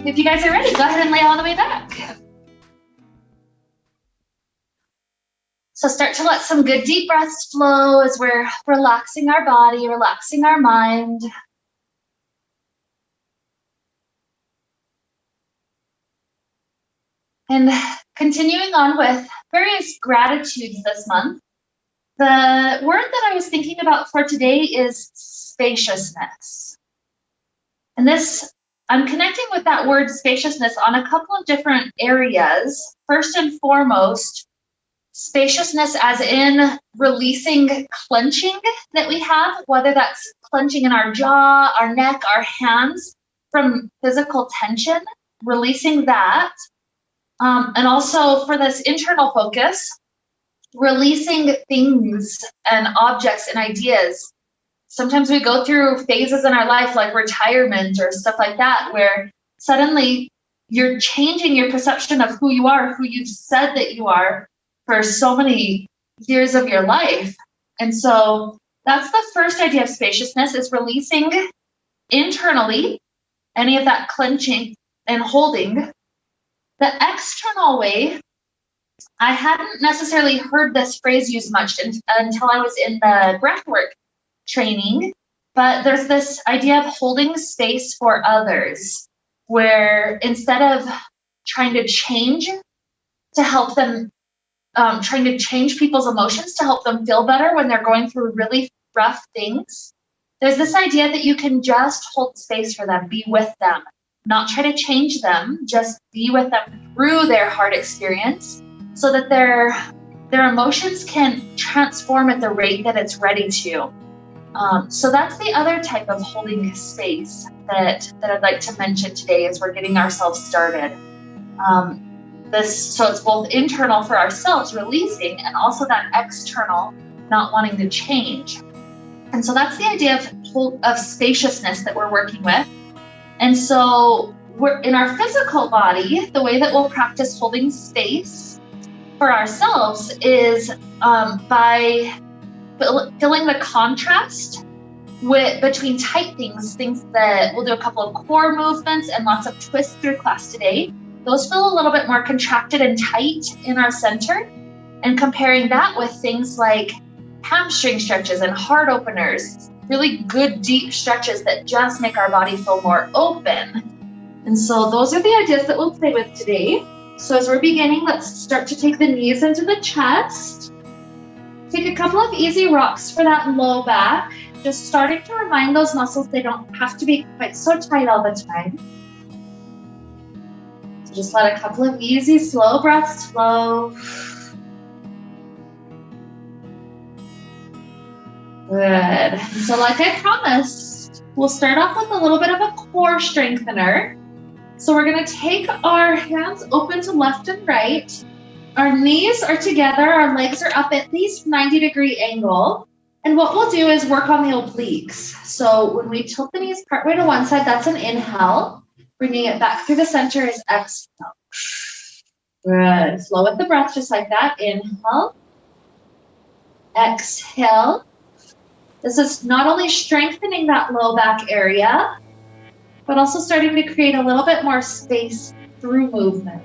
If you guys are ready, go ahead and lay all the way back. So start to let some good deep breaths flow as we're relaxing our body, relaxing our mind. And continuing on with various gratitudes this month, the word that I was thinking about for today is spaciousness. And this, I'm connecting with that word spaciousness on a couple of different areas. First and foremost, spaciousness as in releasing clenching that we have, whether that's clenching in our jaw, our neck, our hands from physical tension, releasing that. And also for this internal focus, releasing things and objects and ideas. Sometimes we go through phases in our life like retirement or stuff like that, where suddenly you're changing your perception of who you are, who you've said that you are for so many years of your life. And so that's the first idea of spaciousness, is releasing internally any of that clenching and holding. The external way, I hadn't necessarily heard this phrase used much until I was in the breathwork training, but there's this idea of holding space for others, where instead of trying to change to help them, trying to change people's emotions to help them feel better when they're going through really rough things, there's this idea that you can just hold space for them, be with them, not try to change them, just be with them through their hard experience so that their emotions can transform at the rate that it's ready to. So that's the other type of holding space that I'd like to mention today as we're getting ourselves started. So it's both internal for ourselves, releasing, and also that external, not wanting to change. And so that's the idea of spaciousness that we're working with. And so we're in our physical body, the way that we'll practice holding space for ourselves is by feeling the contrast between tight things that we'll do a couple of core movements and lots of twists through class today. Those feel a little bit more contracted and tight in our center, and comparing that with things like hamstring stretches and heart openers, really good deep stretches that just make our body feel more open. And so those are the ideas that we'll play with today. So as we're beginning, let's start to take the knees into the chest. Take a couple of easy rocks for that low back, just starting to remind those muscles they don't have to be quite so tight all the time. So just let a couple of easy, slow breaths flow. Good. So like I promised, we'll start off with a little bit of a core strengthener. So we're going to take our hands open to left and right. Our knees are together, our legs are up at least 90-degree angle. And what we'll do is work on the obliques. So when we tilt the knees partway to one side, that's an inhale. Bringing it back through the center is exhale. Good. Flow with the breath just like that. Inhale. Exhale. This is not only strengthening that low back area, but also starting to create a little bit more space through movement.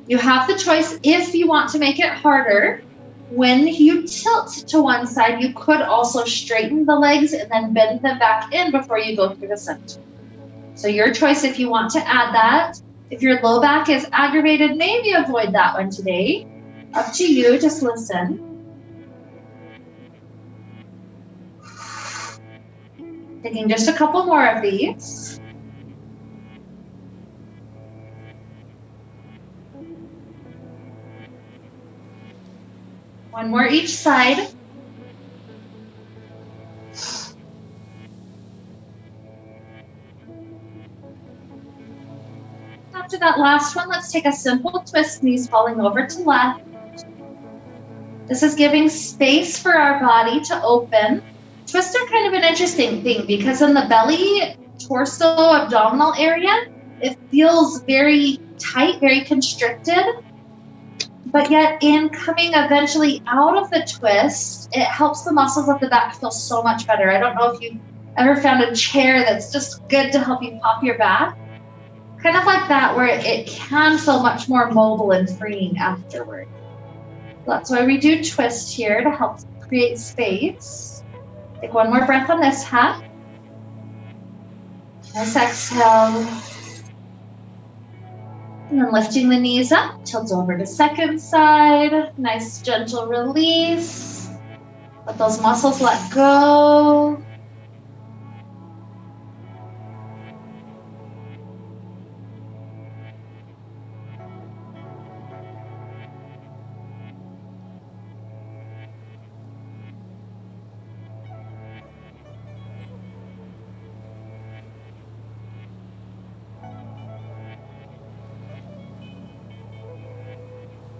You have the choice if you want to make it harder. When you tilt to one side, you could also straighten the legs and then bend them back in before you go through the center. So your choice if you want to add that. If your low back is aggravated, maybe avoid that one today. Up to you, just listen. Taking just a couple more of these. One more each side. After that last one, let's take a simple twist, knees falling over to left. This is giving space for our body to open. Twists are kind of an interesting thing because in the belly, torso, abdominal area, it feels very tight, very constricted. But yet in coming eventually out of the twist, it helps the muscles of the back feel so much better. I don't know if you Ever found a chair that's just good to help you pop your back? Kind of like that, where it can feel much more mobile and freeing afterward. That's why we do twist here to help create space. Take one more breath on this half. Nice exhale. And then lifting the knees up, tilt over to second side. Nice gentle release. Let those muscles let go.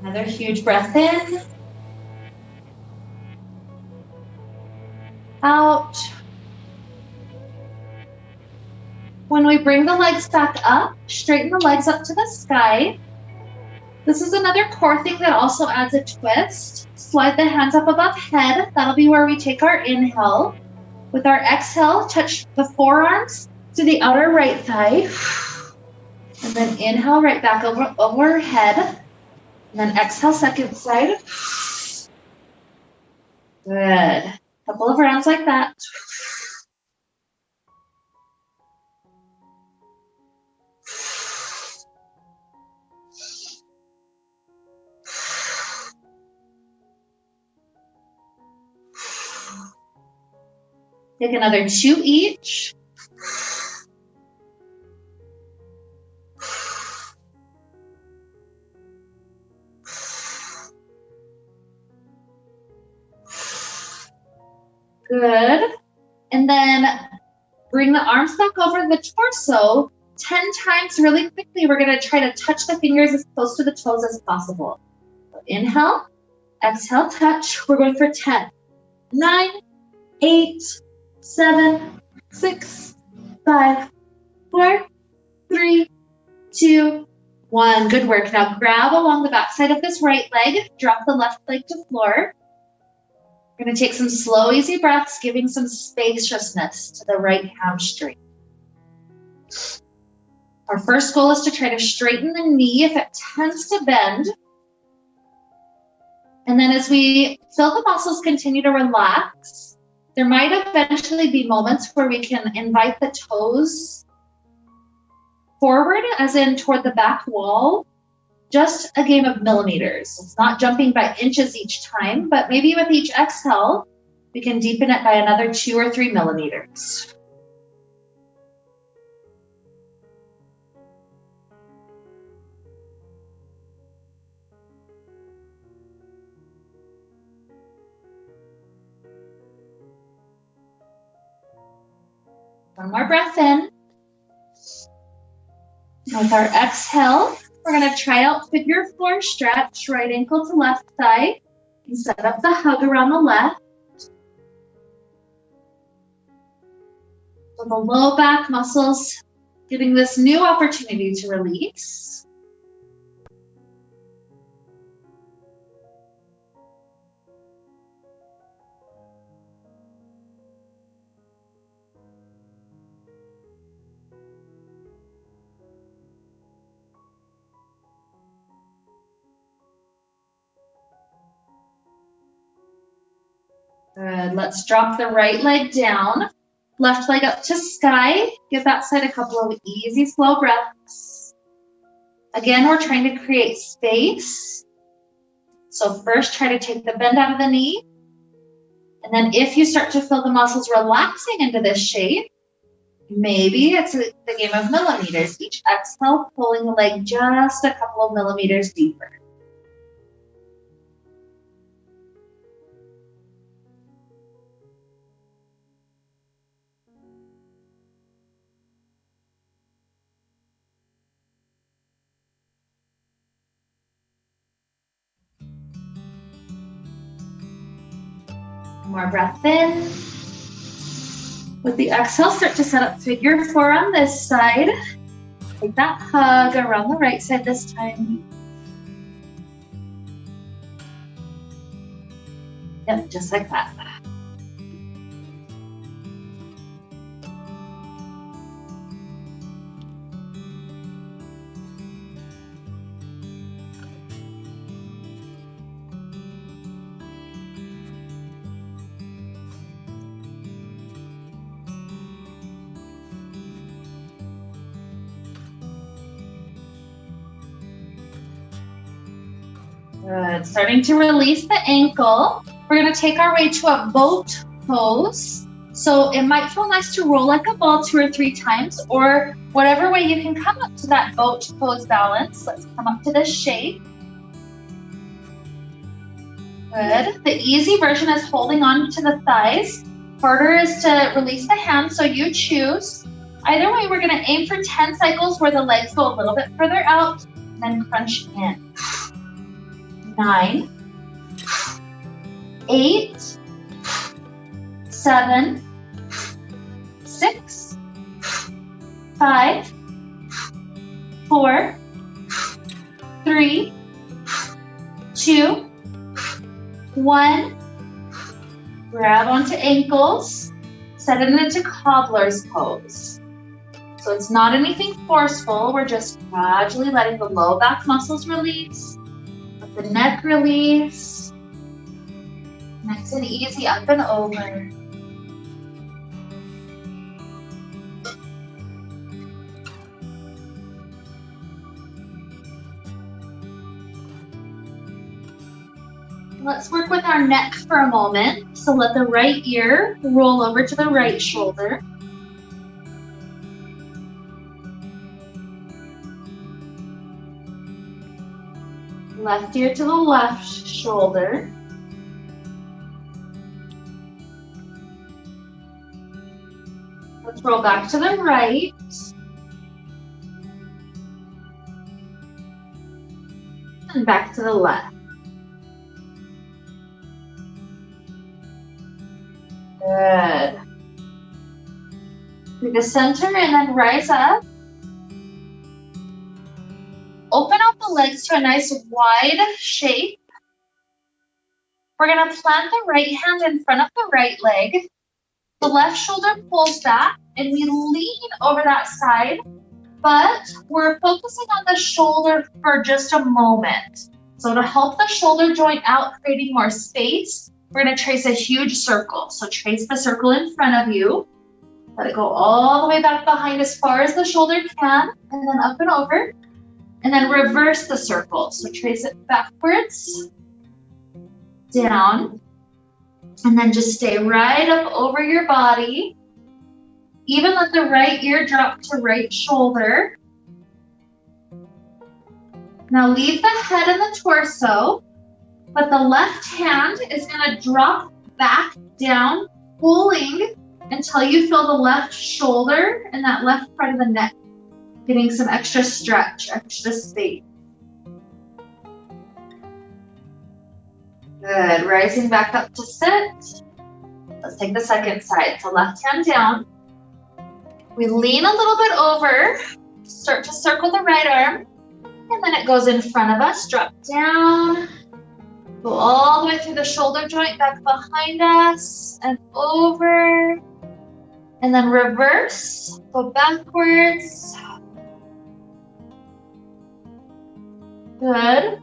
Another huge breath in. Out. When we bring the legs back up, straighten the legs up to the sky. This is another core thing that also adds a twist. Slide the hands up above head. That'll be where we take our inhale. With our exhale, touch the forearms to the outer right thigh. And then inhale right back overhead. And then exhale, second side. Good. Couple of rounds like that. Take another 2 each. Good. And then bring the arms back over the torso 10 times really quickly. We're going to try to touch the fingers as close to the toes as possible. So inhale, exhale, touch. We're going for 10, 9, 8, 7, 6, 5, 4, 3, 2, 1. Good work. Now grab along the backside of this right leg. Drop the left leg to floor. We're going to take some slow, easy breaths, giving some spaciousness to the right hamstring. Our first goal is to try to straighten the knee if it tends to bend. And then as we feel the muscles continue to relax, there might eventually be moments where we can invite the toes forward, as in toward the back wall. Just a game of millimeters. It's not jumping by inches each time, but maybe with each exhale, we can deepen it by another 2 or 3 millimeters. One more breath in. With our exhale, we're going to try out figure 4 stretch, right ankle to left thigh, and set up the hug around the left. So the low back muscles getting this new opportunity to release. Good. Let's drop the right leg down. Left leg up to sky. Give that side a couple of easy, slow breaths. Again, we're trying to create space. So first, try to take the bend out of the knee. And then if you start to feel the muscles relaxing into this shape, maybe it's the game of millimeters. Each exhale, pulling the leg just a couple of millimeters deeper. More breath in. With the exhale, start to set up figure 4 on this side. Take that hug around the right side this time. Yep, just like that. Good. Starting to release the ankle. We're going to take our way to a boat pose. So it might feel nice to roll like a ball 2 or 3 times, or whatever way you can come up to that boat pose balance. Let's come up to this shape. Good. The easy version is holding on to the thighs. Harder is to release the hands, so you choose. Either way, we're going to aim for 10 cycles where the legs go a little bit further out, then crunch in. 9, 8, 7, 6, 5, 4, 3, 2, 1. Grab onto ankles, set it into cobbler's pose. So it's not anything forceful, we're just gradually letting the low back muscles release, let the neck release, nice and easy up and over. Let's work with our neck for a moment. So let the right ear roll over to the right shoulder. Left ear to the left shoulder. Let's roll back to the right. And back to the left. Good. Through the center and then rise up. Open up the legs to a nice wide shape. We're going to plant the right hand in front of the right leg. The left shoulder pulls back and we lean over that side, but we're focusing on the shoulder for just a moment. So to help the shoulder joint out, creating more space, we're going to trace a huge circle. So trace the circle in front of you. Let it go all the way back behind as far as the shoulder can, and then up and over. And then reverse the circle. So trace it backwards, down, and then just stay right up over your body. Even let the right ear drop to right shoulder. Now leave the head and the torso, but the left hand is going to drop back down, pulling until you feel the left shoulder and that left part of the neck getting some extra stretch, extra space. Good. Rising back up to sit. Let's take the second side. So left hand down. We lean a little bit over, start to circle the right arm, and then it goes in front of us. Drop down. Go all the way through the shoulder joint, back behind us, and over. And then reverse. Go backwards. Good.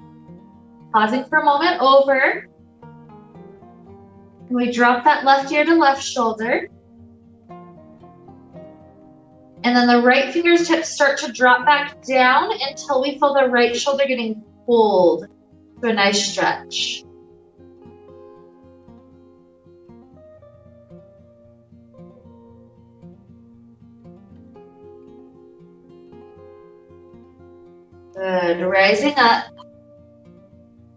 Pausing for a moment, over. And we drop that left ear to left shoulder. And then the right fingertips start to drop back down until we feel the right shoulder getting pulled to a nice stretch. Good. Rising up.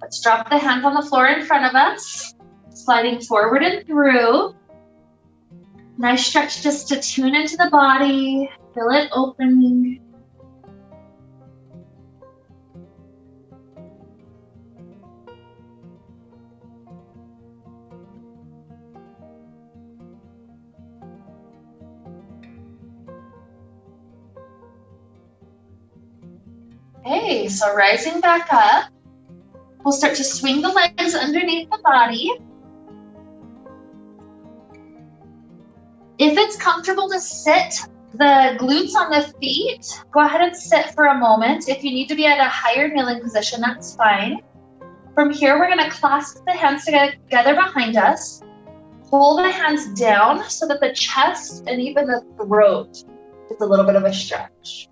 Let's drop the hands on the floor in front of us, sliding forward and through. Nice stretch just to tune into the body, feel it opening. Okay, so rising back up, we'll start to swing the legs underneath the body. If it's comfortable to sit, the glutes on the feet, go ahead and sit for a moment. If you need to be at a higher kneeling position, that's fine. From here, we're going to clasp the hands together behind us. Pull the hands down so that the chest and even the throat gets a little bit of a stretch.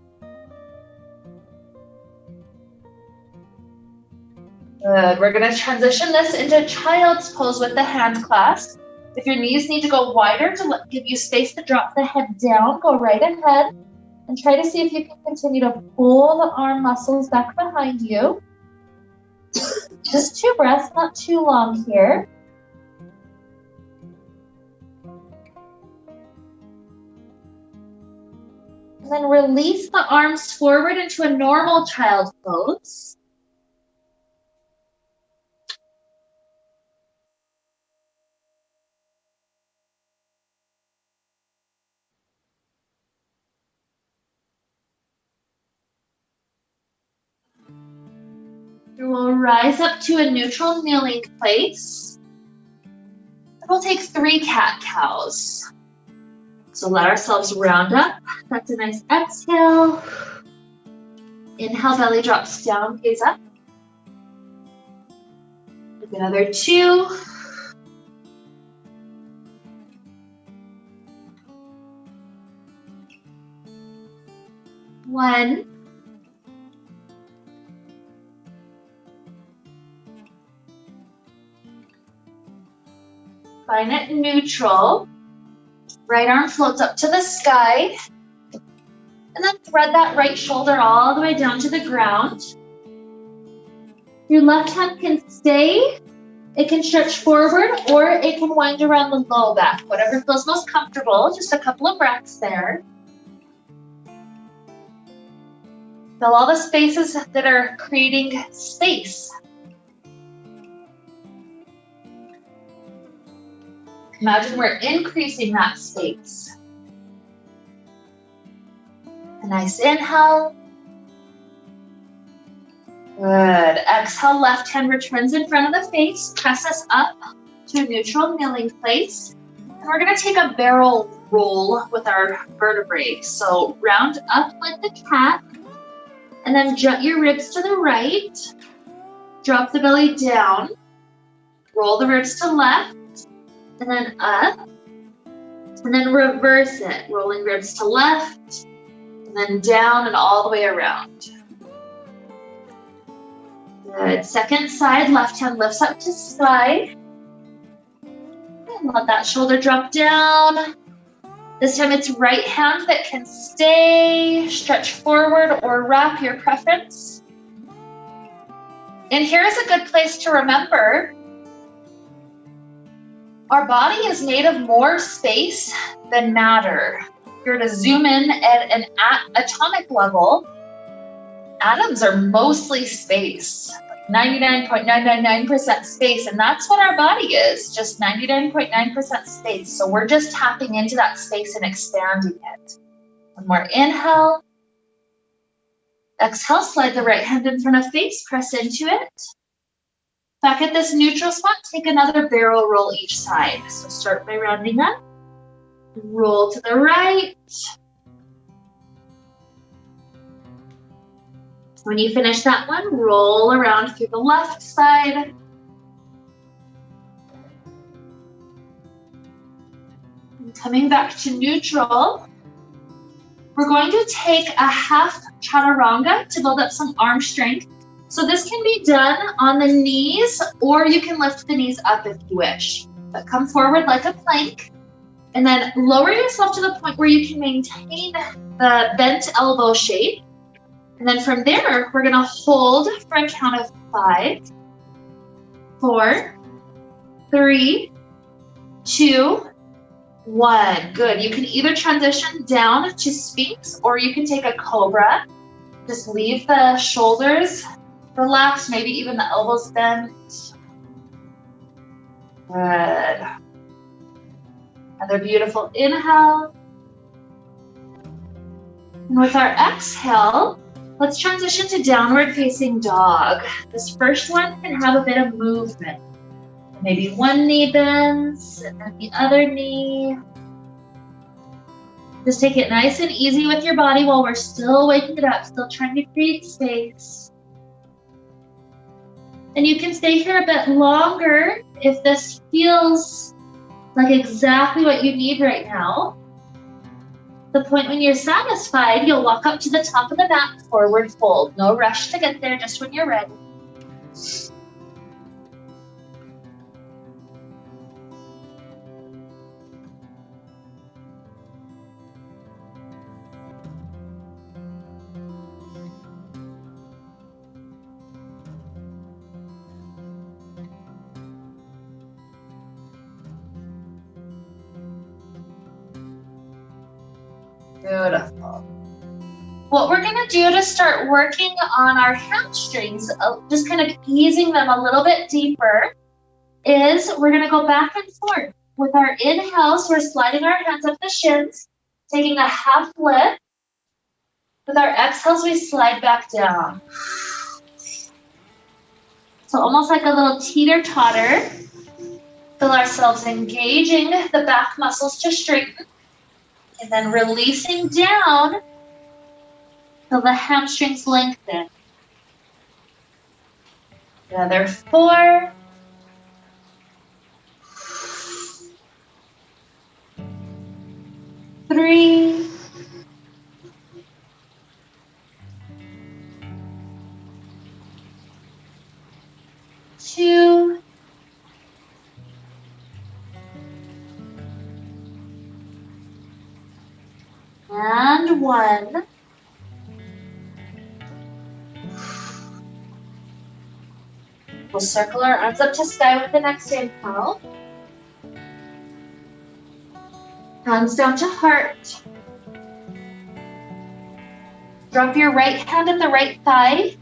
Good. We're going to transition this into child's pose with the hand clasp. If your knees need to go wider to give you space to drop the head down, go right ahead and try to see if you can continue to pull the arm muscles back behind you. Just 2 breaths, not too long here. And then release the arms forward into a normal child pose. We'll rise up to a neutral kneeling place. We'll take 3 cat-cows. So let ourselves round up. That's a nice exhale. Inhale, belly drops down, gaze up. Another 2. 1. Find it neutral. Right arm floats up to the sky. And then thread that right shoulder all the way down to the ground. Your left hand can stay. It can stretch forward or it can wind around the low back. Whatever feels most comfortable. Just a couple of breaths there. Fill all the spaces that are creating space. Imagine we're increasing that space. A nice inhale. Good. Exhale, left hand returns in front of the face. Press us up to a neutral kneeling place. And we're going to take a barrel roll with our vertebrae. So round up like the cat. And then jut your ribs to the right. Drop the belly down. Roll the ribs to left. And then up, and then reverse it, rolling ribs to left, and then down and all the way around. Good. Second side, left hand lifts up to sky. And let that shoulder drop down. This time it's right hand that can stay, stretch forward, or wrap, your preference. And here's a good place to remember, our body is made of more space than matter. If you're to zoom in at an atomic level, atoms are mostly space, 99.999% space, and that's what our body is, just 99.9% space. So we're just tapping into that space and expanding it. One more inhale. Exhale, slide the right hand in front of face, press into it. Back at this neutral spot, take another barrel roll each side. So start by rounding up. Roll to the right. When you finish that one, roll around through the left side. And coming back to neutral, we're going to take a half chaturanga to build up some arm strength. So this can be done on the knees, or you can lift the knees up if you wish. But come forward like a plank, and then lower yourself to the point where you can maintain the bent elbow shape. And then from there, we're gonna hold for a count of 5, 4, 3, 2, 1. Good. You can either transition down to Sphinx, or you can take a cobra. Just leave the shoulders relaxed, maybe even the elbows bent. Good. Another beautiful inhale. And with our exhale, let's transition to downward facing dog. This first one can have a bit of movement. Maybe one knee bends and then the other knee. Just take it nice and easy with your body while we're still waking it up, still trying to create space. And you can stay here a bit longer if this feels like exactly what you need right now. The point when you're satisfied, you'll walk up to the top of the mat, forward fold. No rush to get there, just when you're ready. Beautiful. What we're gonna do to start working on our hamstrings, just kind of easing them a little bit deeper, is we're gonna go back and forth. With our inhales, we're sliding our hands up the shins, taking a half lift. With our exhales, we slide back down. So almost like a little teeter-totter. Feel ourselves engaging the back muscles to straighten. And then releasing down till the hamstrings lengthen. Another 4. 3. 2. And 1. We'll circle our arms up to sky with the next inhale. Hands down to heart. Drop your right hand at the right thigh.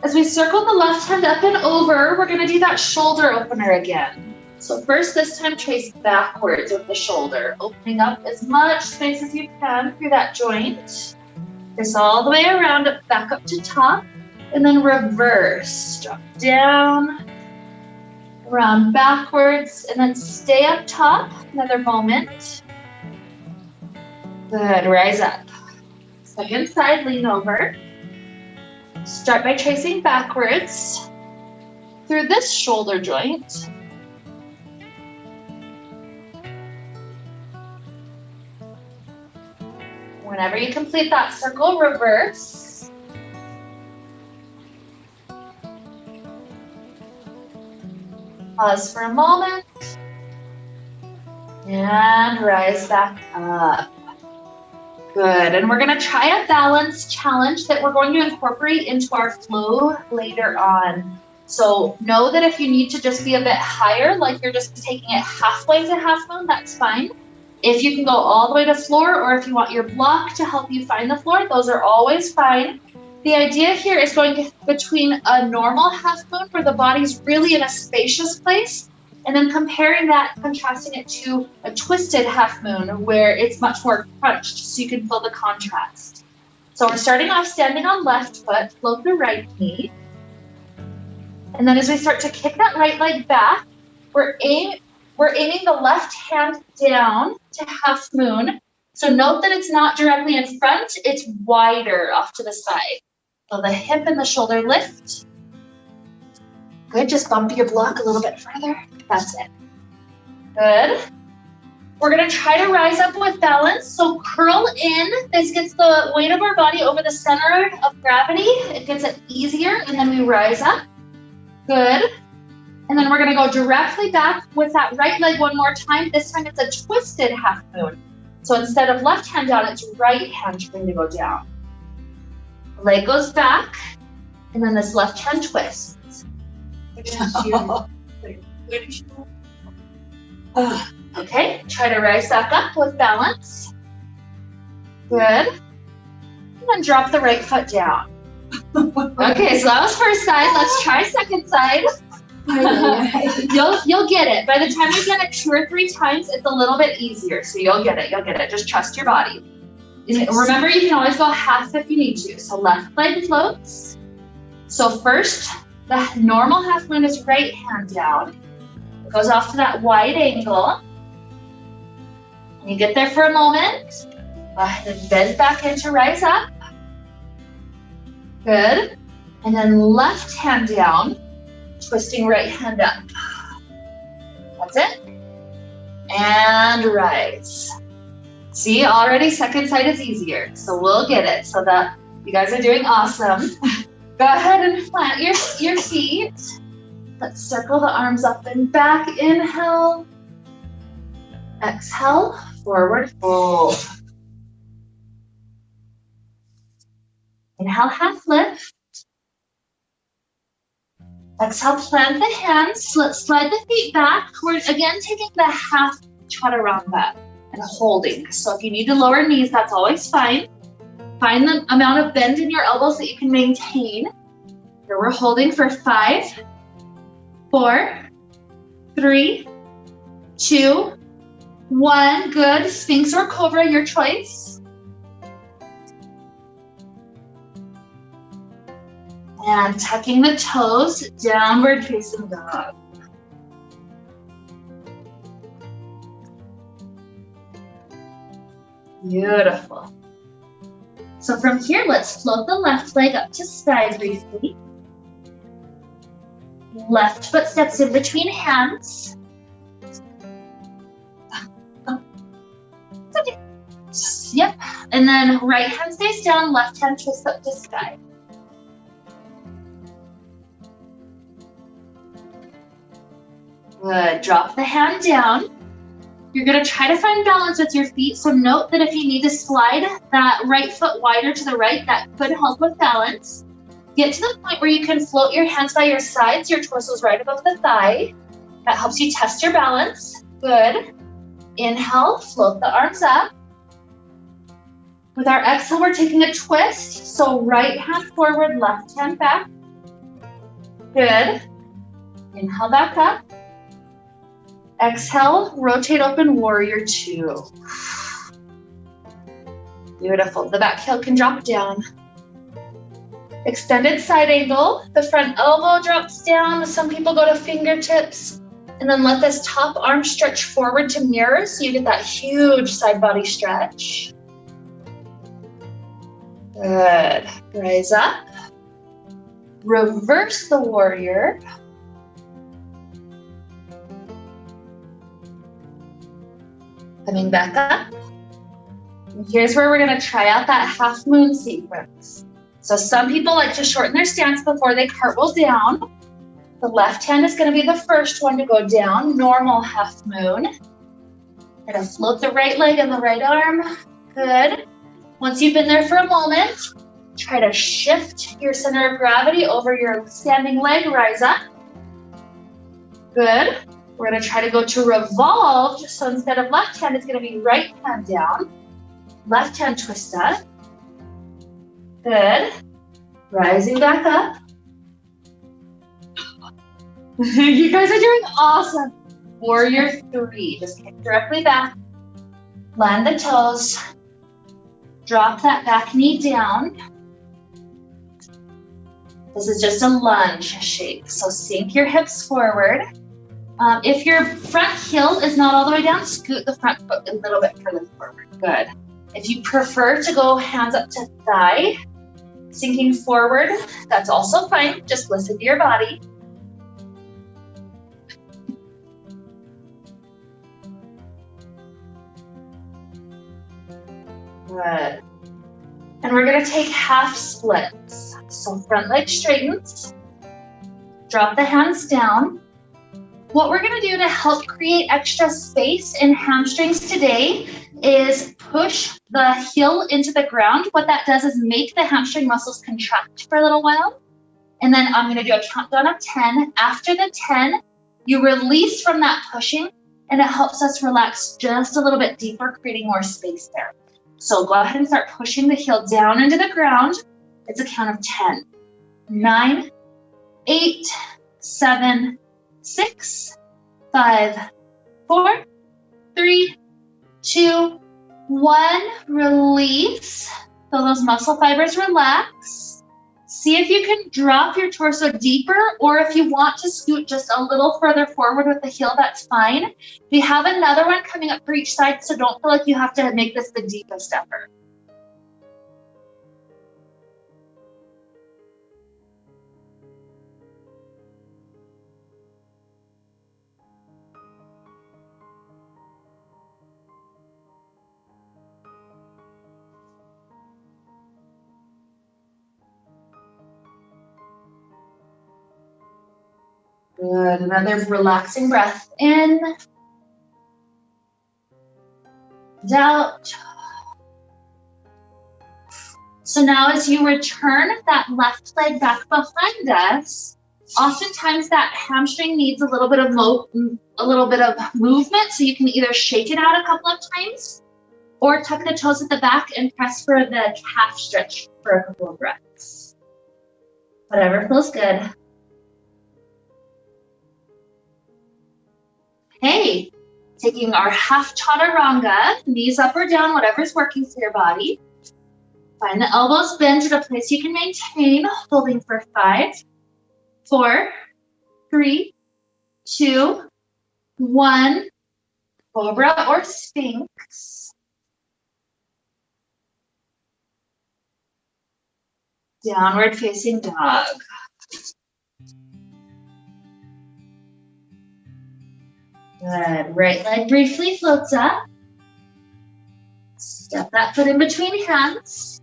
As we circle the left hand up and over, we're going to do that shoulder opener again. So first, this time, trace backwards with the shoulder, opening up as much space as you can through that joint. This all the way around, back up to top, and then reverse. Drop down, round backwards, and then stay up top. Another moment. Good, rise up. Second side, lean over. Start by tracing backwards through this shoulder joint. Whenever you complete that circle, reverse. Pause for a moment. And rise back up. Good, and we're gonna try a balance challenge that we're going to incorporate into our flow later on. So know that if you need to just be a bit higher, like you're just taking it halfway to half moon, that's fine. If you can go all the way to floor, or if you want your block to help you find the floor, those are always fine. The idea here is going between a normal half moon where the body's really in a spacious place, and then comparing that, contrasting it to a twisted half moon where it's much more crunched, so you can feel the contrast. So we're starting off standing on left foot, float the right knee. And then as we start to kick that right leg back, we're aiming the left hand down to half moon. So note that it's not directly in front, it's wider off to the side. So the hip and the shoulder lift. Good, just bump your block a little bit further. That's it. Good. We're gonna try to rise up with balance. So curl in. This gets the weight of our body over the center of gravity. It gets it easier, and then we rise up. Good. And then we're gonna go directly back with that right leg one more time. This time it's a twisted half moon. So instead of left hand down, it's right hand going to go down. Leg goes back, and then this left hand twists. Okay, try to rise back up with balance. Good. And then drop the right foot down. Okay, so that was first side. Let's try second side. You'll get it. By the time you've done it 2 or 3 times, it's a little bit easier. So you'll get it. Just trust your body. Remember, you can always go half if you need to. So left leg floats. So first, the normal half moon is right hand down. It goes off to that wide angle. And you get there for a moment. Then bend back in to rise up. Good. And then left hand down, twisting right hand up. That's it. And rise. See, already second side is easier. So we'll get it. So that you guys are doing awesome. Go ahead and plant your feet. Let's circle the arms up and back. Inhale. Exhale. Forward fold. Inhale, half lift. Exhale, plant the hands. Let's slide the feet back. We're again taking the half chaturanga. and holding. So if you need to lower knees, that's always fine. Find the amount of bend in your elbows that you can maintain. Here we're holding for 5, 4, 3, 2, 1. Good. Sphinx or Cobra, your choice. And tucking the toes, downward facing dog. Beautiful. So from here, let's float the left leg up to sky briefly. Left foot steps in between hands. Okay. Yep. And then right hand stays down, left hand twists up to sky. Good. Drop the hand down. You're going to try to find balance with your feet. So note that if you need to slide that right foot wider to the right, that could help with balance. Get to the point where you can float your hands by your sides. Your torso is right above the thigh. That helps you test your balance. Good. Inhale, float the arms up. With our exhale, we're taking a twist. So right hand forward, left hand back. Good. Inhale back up. Exhale, rotate open, warrior 2. Beautiful. The back heel can drop down. Extended side angle. The front elbow drops down. Some people go to fingertips. And then let this top arm stretch forward to mirror so you get that huge side body stretch. Good. Rise up. Reverse the warrior. Coming back up. And here's where we're going to try out that half moon sequence. So some people like to shorten their stance before they cartwheel down. The left hand is going to be the first one to go down, normal half moon. Going to float the right leg and the right arm. Good. Once you've been there for a moment, try to shift your center of gravity over your standing leg, rise up. Good. We're going to try to go to revolved. So instead of left hand, it's going to be right hand down. Left hand twist up. Good. Rising back up. You guys are doing awesome. Warrior 3. Just kick directly back. Land the toes. Drop that back knee down. This is just a lunge shape. So sink your hips forward. If your front heel is not all the way down, scoot the front foot a little bit further forward. Good. If you prefer to go hands up to thigh, sinking forward, that's also fine. Just listen to your body. Good. And we're going to take half splits. So front leg straightens. Drop the hands down. What we're going to do to help create extra space in hamstrings today is push the heel into the ground. What that does is make the hamstring muscles contract for a little while. And then I'm going to do a countdown of 10. After the 10, you release from that pushing, and it helps us relax just a little bit deeper, creating more space there. So go ahead and start pushing the heel down into the ground. It's a count of 10. 9, 8, 7, 6, 5, 4, 3, 2, 1. Release. So those muscle fibers relax. See if you can drop your torso deeper, or if you want to scoot just a little further forward with the heel, that's fine. We have another one coming up for each side, so don't feel like you have to make this the deepest effort. Good. Another relaxing breath in and out. So now as you return that left leg back behind us, Oftentimes that hamstring needs a little bit of movement, so you can either shake it out a couple of times or tuck the toes at the back and press for the calf stretch for a couple of breaths. Whatever feels good. Okay, taking our half chaturanga, knees up or down, whatever's working for your body. Find the elbows bent at a place you can maintain, holding for 5, 4, 3, 2, 1. Cobra or Sphinx. Downward facing dog. Good. Right leg briefly floats up. Step that foot in between hands.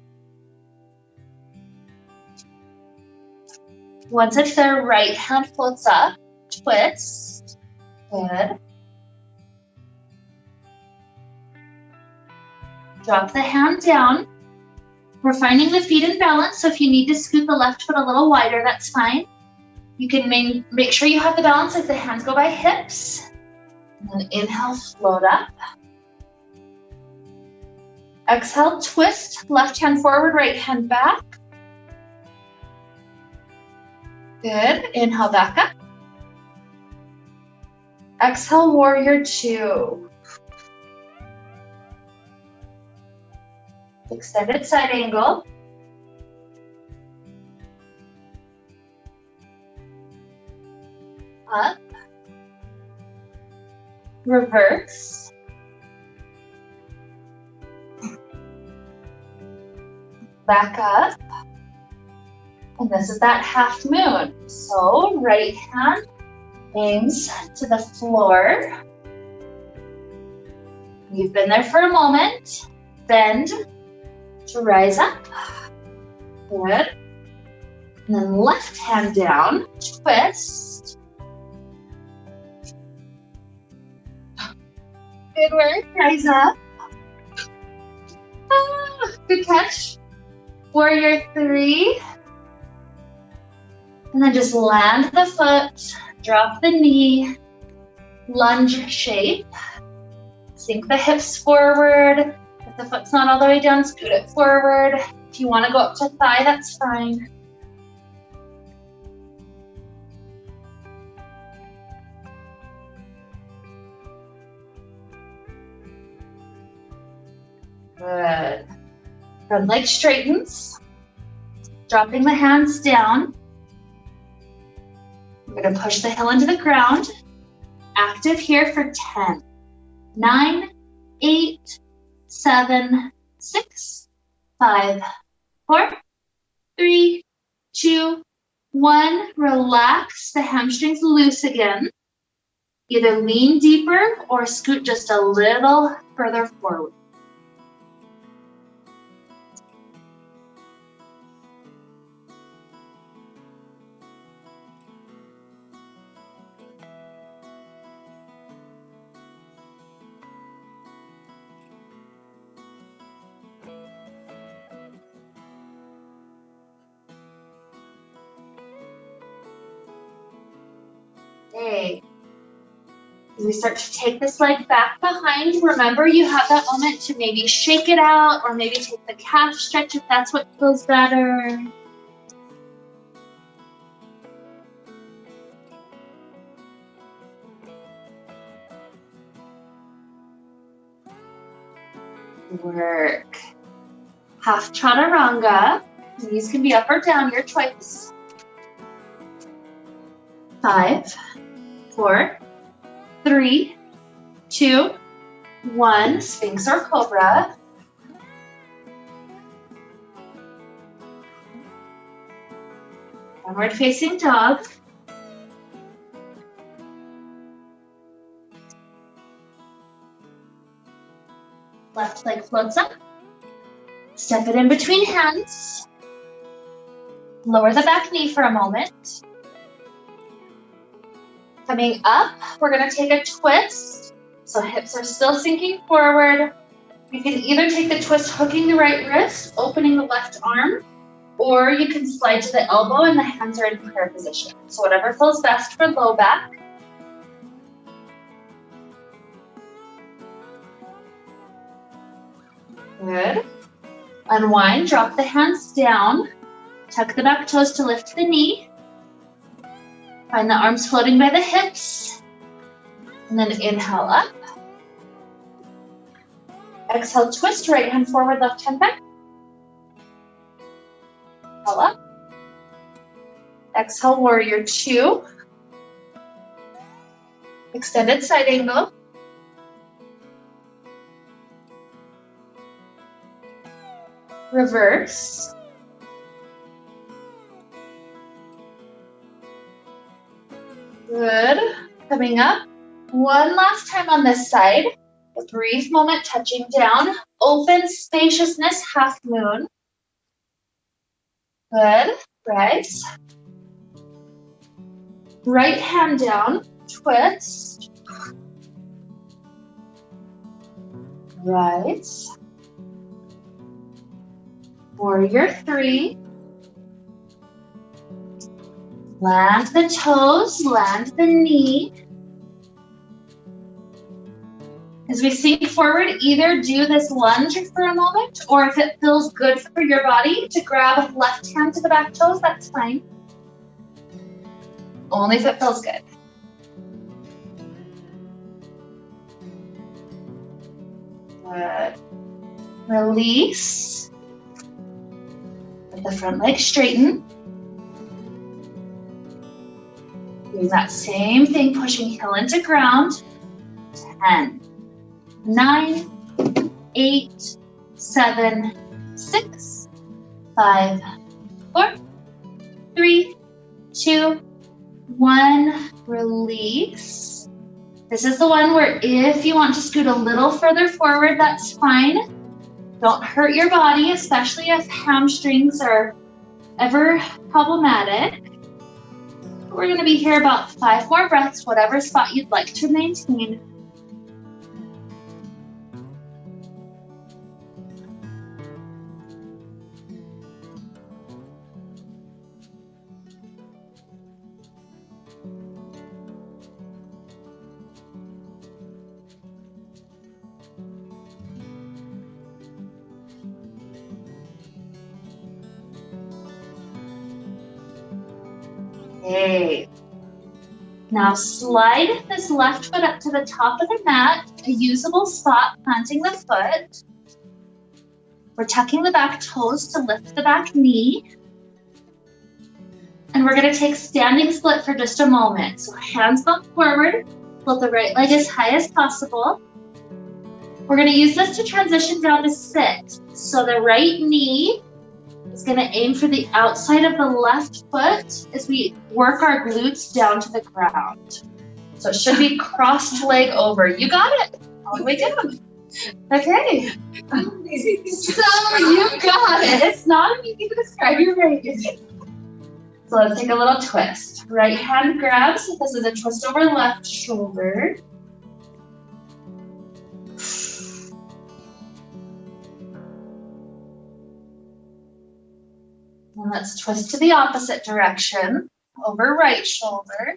Once it's there, right hand floats up. Twist. Good. Drop the hand down. We're finding the feet in balance, so if you need to scoot the left foot a little wider, that's fine. You can make sure you have the balance as the hands go by hips. And then inhale, float up. Exhale, twist, left hand forward, right hand back. Good, inhale, back up. Exhale, warrior 2. Extended side angle. Up. Reverse. Back up. And this is that half moon. So right hand aims to the floor. You've been there for a moment. Bend to rise up. Good. And then left hand down, twist. Good work, rise up. Good catch. Warrior 3. And then just land the foot, drop the knee, lunge shape. Sink the hips forward. If the foot's not all the way down, scoot it forward. If you want to go up to thigh, that's fine. Good. Front leg straightens. Dropping the hands down. We're going to push the heel into the ground. Active here for 10, 9, 8, 7, 6, 5, 4, 3, 2, 1. Relax the hamstrings loose again. Either lean deeper or scoot just a little further forward. Okay. As we start to take this leg back behind, remember you have that moment to maybe shake it out or maybe take the calf stretch if that's what feels better. Work. Half chaturanga. Knees can be up or down, your choice. 5, 4, 3, 2, 1. Sphinx or cobra. Downward facing dog. Left leg floats up. Step it in between hands. Lower the back knee for a moment. Coming up, we're going to take a twist. So hips are still sinking forward. You can either take the twist hooking the right wrist, opening the left arm, or you can slide to the elbow and the hands are in prayer position. So whatever feels best for low back. Good. Unwind, drop the hands down. Tuck the back toes to lift the knee. Find the arms floating by the hips. And then inhale up. Exhale, twist, right hand forward, left hand back. Inhale up. Exhale, warrior two. Extended side angle. Reverse. Good. Coming up. One last time on this side. A brief moment touching down. Open spaciousness, half moon. Good. Rise. Right hand down. Twist. Rise. Warrior three. Land the toes, land the knee. As we sink forward, either do this lunge for a moment, or if it feels good for your body to grab left hand to the back toes, that's fine. Only if it feels good. Good. Release. Let the front leg straighten. Doing that same thing, pushing heel into ground. 10, 9, 8, 7, 6, 5, 4, 3, 2, 1. Release. This is the one where if you want to scoot a little further forward, that's fine. Don't hurt your body, especially if hamstrings are ever problematic. We're going to be here about 5 more breaths, whatever spot you'd like to maintain. Okay. Now slide this left foot up to the top of the mat, a usable spot, planting the foot. We're tucking the back toes to lift the back knee. And we're going to take standing split for just a moment. So hands bump forward, float the right leg as high as possible. We're going to use this to transition down to sit. So the right knee is going to aim for the outside of the left foot as we work our glutes down to the ground. So it should be crossed leg over. You got it. All the way down. Okay. So you got it. It's not easy to describe your right. So let's take a little twist. Right hand grabs. This is a twist over left shoulder. And let's twist to the opposite direction, over right shoulder.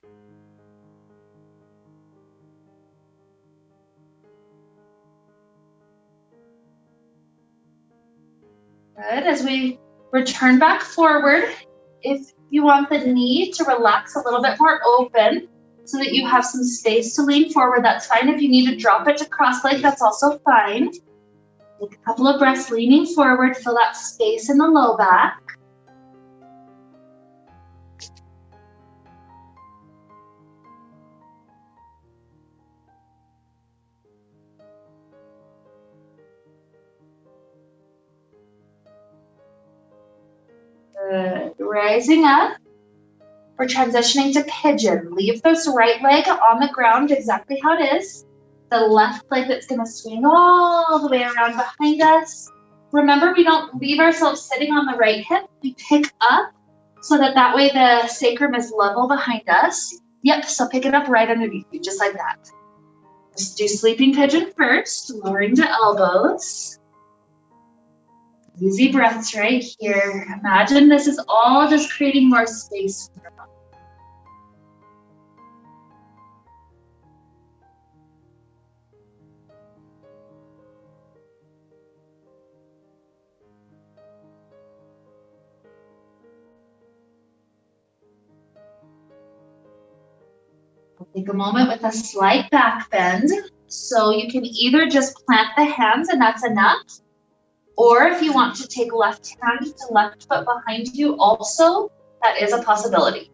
Good. As we return back forward, if you want the knee to relax a little bit more open so that you have some space to lean forward, that's fine. If you need to drop it to cross leg, that's also fine. Take a couple of breaths leaning forward, fill that space in the low back. Good. Rising up. We're transitioning to pigeon. Leave this right leg on the ground exactly how it is. The left leg that's going to swing all the way around behind us. Remember, we don't leave ourselves sitting on the right hip. We pick up so that way the sacrum is level behind us. Yep, so pick it up right underneath you, just like that. Let's do sleeping pigeon first, lowering the elbows. Easy breaths right here. Imagine this is all just creating more space for your body. Take a moment with a slight back bend. So you can either just plant the hands and that's enough. Or if you want to take left hand to left foot behind you also, that is a possibility.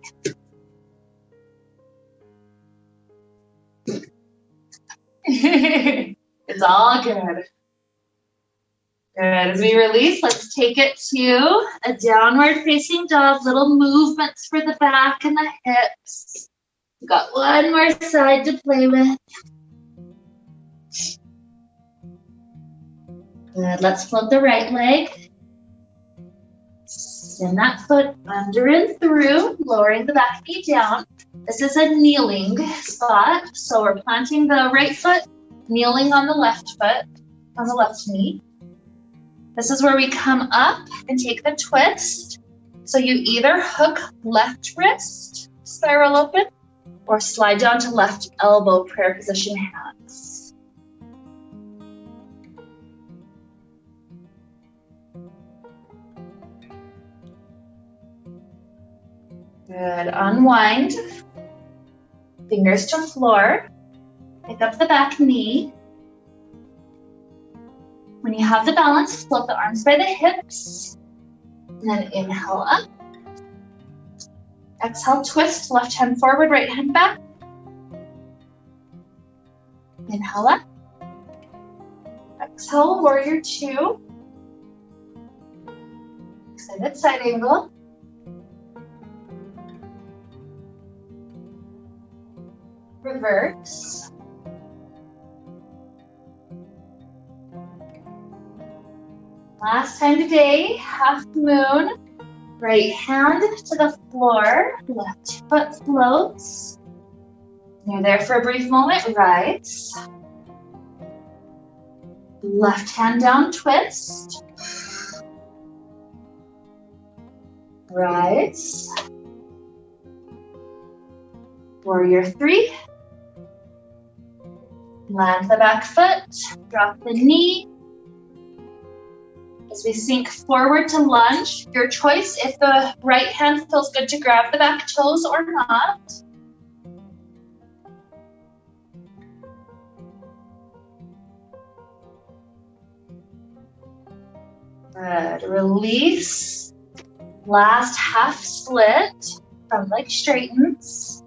It's all good. Good. As we release, let's take it to a downward facing dog. Little movements for the back and the hips. We've got one more side to play with. Good. Let's float the right leg. Send that foot under and through, lowering the back knee down. This is a kneeling spot. So we're planting the right foot, kneeling on the left foot, on the left knee. This is where we come up and take the twist. So you either hook left wrist, spiral open, or slide down to left elbow, prayer position hands. Good. Unwind. Fingers to floor. Pick up the back knee. When you have the balance, float the arms by the hips. And then inhale up. Exhale, twist, left hand forward, right hand back. Inhale up. Exhale, warrior two. Extended side angle. Reverse. Last time today, half moon. Right hand to the floor, left foot floats. You're there for a brief moment, rise. Left hand down, twist. Rise. Warrior three. Land the back foot, drop the knee. As we sink forward to lunge, your choice if the right hand feels good to grab the back toes or not. Good. Release. Last half split. Front leg straightens.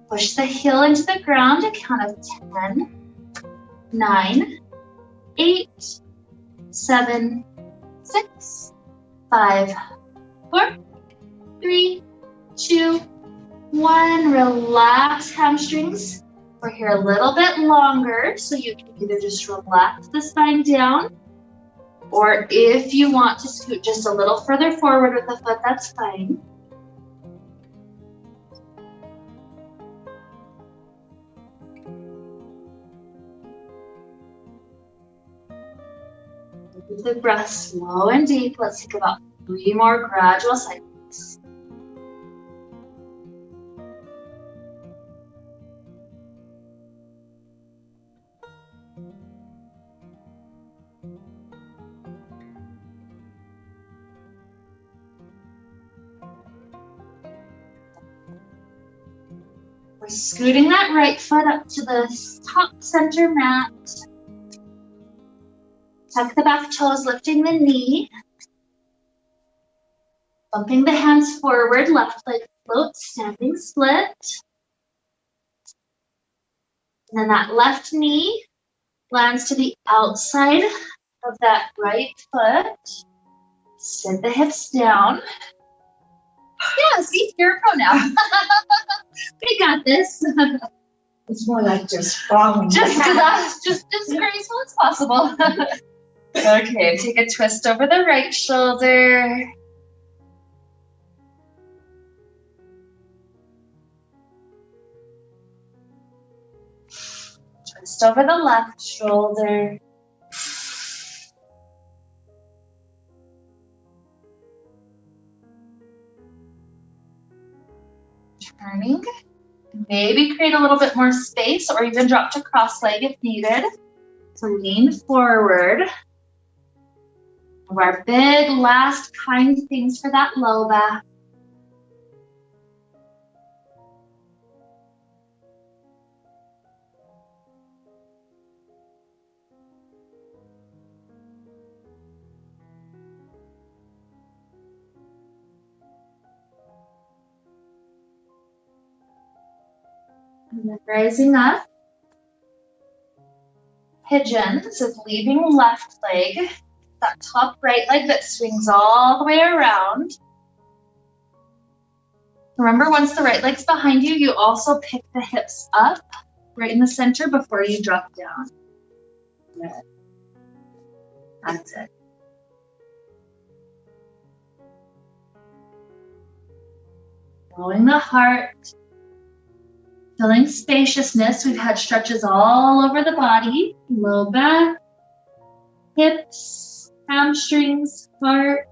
Push the heel into the ground. A count of 10, 9, 8, 7, 6, 5, 4, 3, 2, 1. Relax hamstrings. We're here a little bit longer, so you can either just relax the spine down, or if you want to scoot just a little further forward with the foot, that's fine. Keep the breath slow and deep. Let's take about 3 more gradual cycles. We're scooting that right foot up to the top center mat. Tuck the back toes, lifting the knee. Bumping the hands forward, left leg floats, standing split. And then that left knee lands to the outside of that right foot. Sit the hips down. Yeah, see, you're a pro now. We got this. It's more like just following. Just as graceful as possible. Okay, take a twist over the right shoulder. Twist over the left shoulder. Maybe create a little bit more space or even drop to cross leg if needed. So lean forward. Of our big last kind things for that low back. And then rising up. Pigeon, this is leaving left leg, that top right leg that swings all the way around. Remember, once the right leg's behind you, you also pick the hips up right in the center before you drop down. Good. That's it. Following the heart. Feeling spaciousness. We've had stretches all over the body. Low back, hips, hamstrings, heart.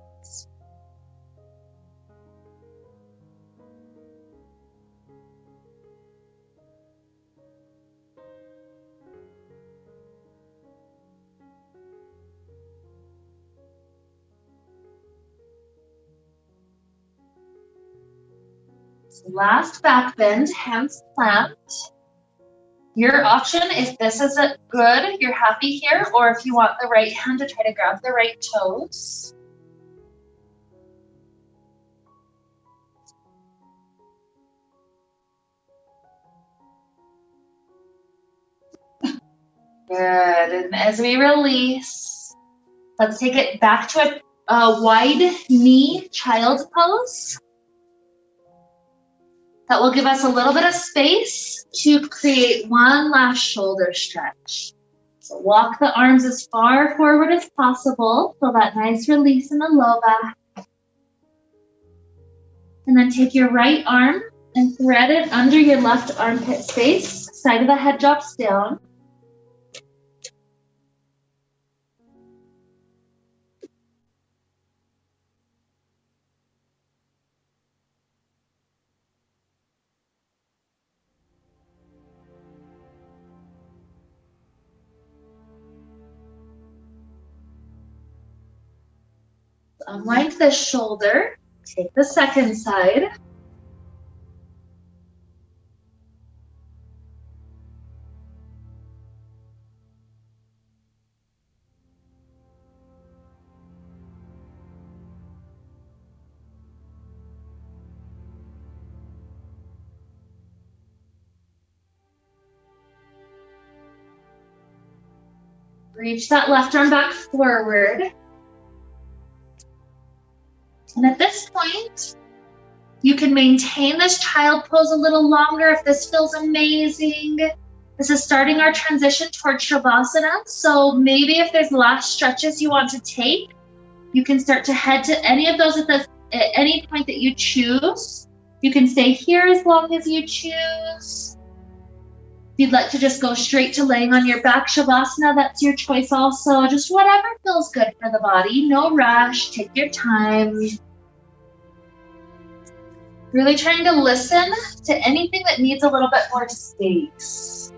Last back bend, hands clamped. Your option, if this isn't good, you're happy here, or if you want the right hand to try to grab the right toes. Good, and as we release, let's take it back to a wide knee child pose. That will give us a little bit of space to create one last shoulder stretch. So walk the arms as far forward as possible. Feel that nice release in the low back. And then take your right arm and thread it under your left armpit space. Side of the head drops down. Unwind the shoulder, take the second side. Reach that left arm back forward. And at this point, you can maintain this child pose a little longer if this feels amazing. This is starting our transition towards Shavasana. So maybe if there's last stretches you want to take, you can start to head to any of those at any point that you choose. You can stay here as long as you choose. If you'd like to just go straight to laying on your back, Shavasana, that's your choice also. Just whatever feels good for the body. No rush. Take your time. Really trying to listen to anything that needs a little bit more space.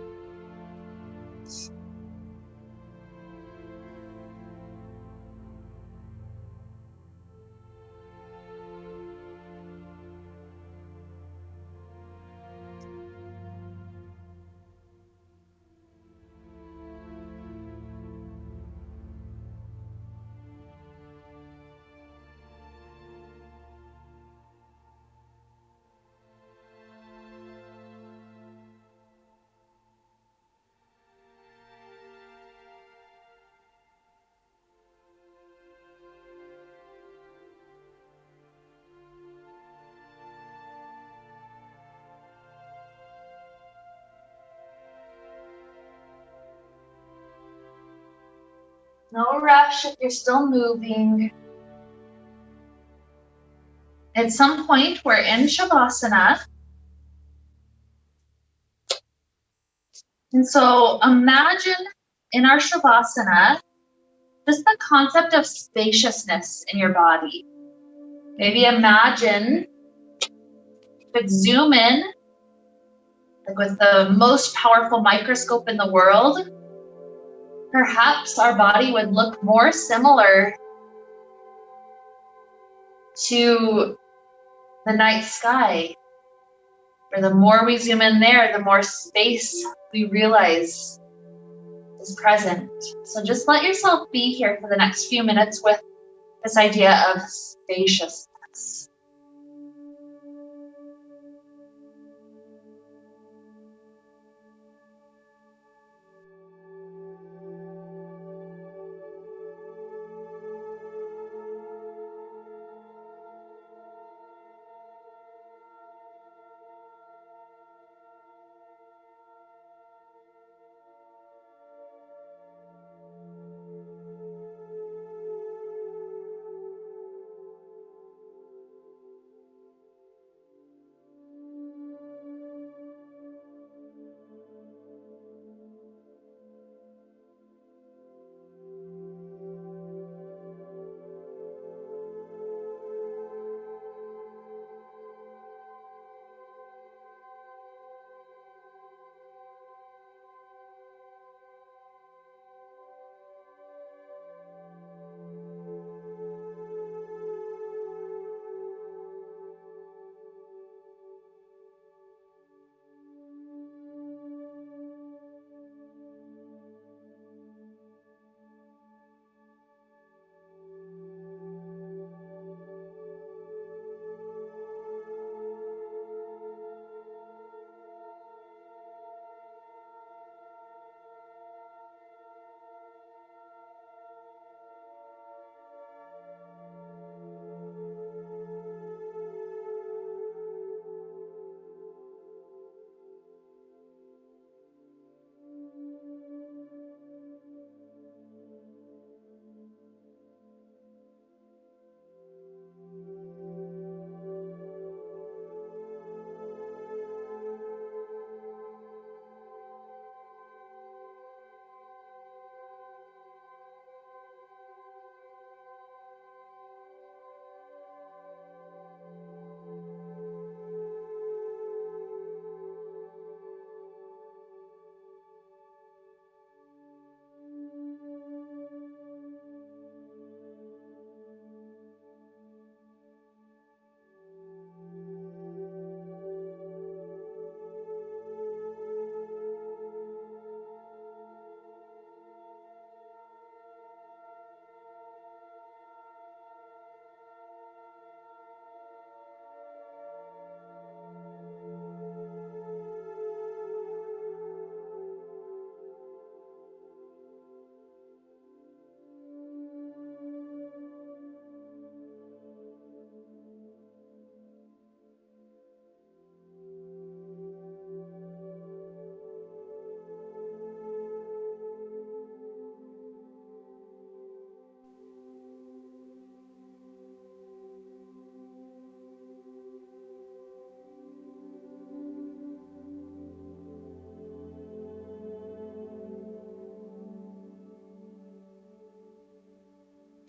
No rush if you're still moving. At some point, we're in Shavasana. And so imagine in our Shavasana, just the concept of spaciousness in your body. Maybe imagine, but zoom in like with the most powerful microscope in the world, perhaps our body would look more similar to the night sky. Or the more we zoom in there, the more space we realize is present. So just let yourself be here for the next few minutes with this idea of spaciousness.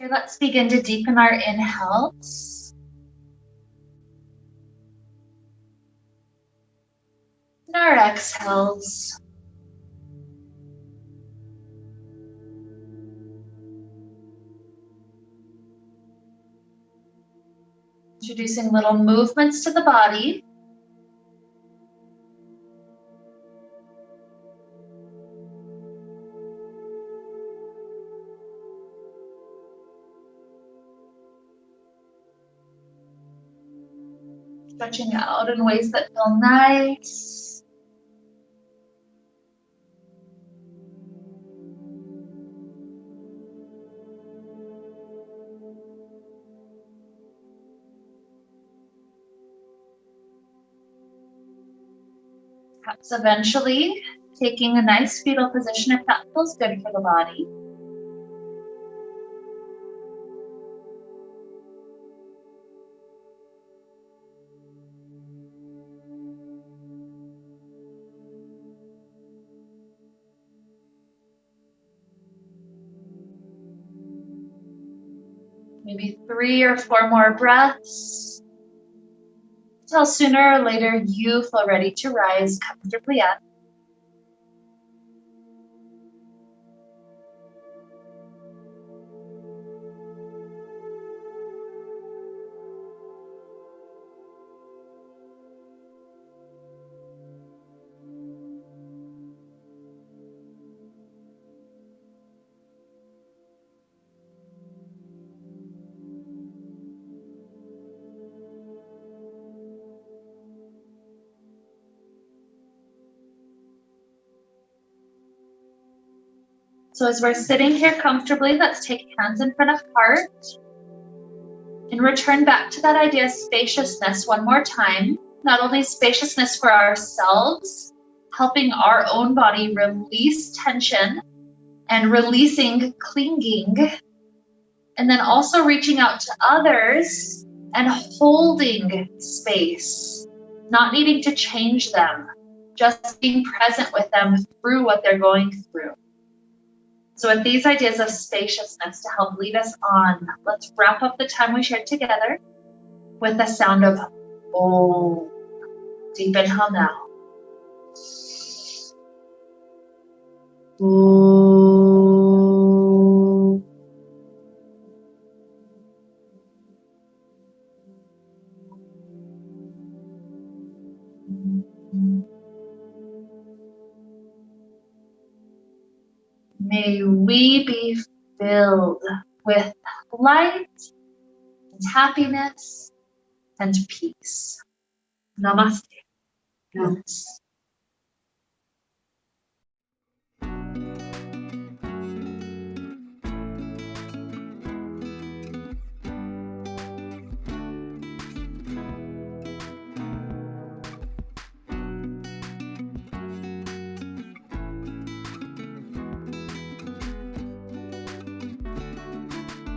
Okay, let's begin to deepen our inhales and our exhales. Introducing little movements to the body. Stretching out in ways that feel nice. Perhaps eventually taking a nice fetal position if that feels good for the body. Maybe 3 or 4 more breaths. until sooner or later you feel ready to rise comfortably up. So as we're sitting here comfortably, let's take hands in front of heart and return back to that idea of spaciousness one more time. Not only spaciousness for ourselves, helping our own body release tension and releasing clinging, and then also reaching out to others and holding space, not needing to change them, just being present with them through what they're going through. So with these ideas of spaciousness to help lead us on, let's wrap up the time we shared together with the sound of Om. Deep inhale now. Om. May we be filled with light and happiness and peace. Namaste. Namaste.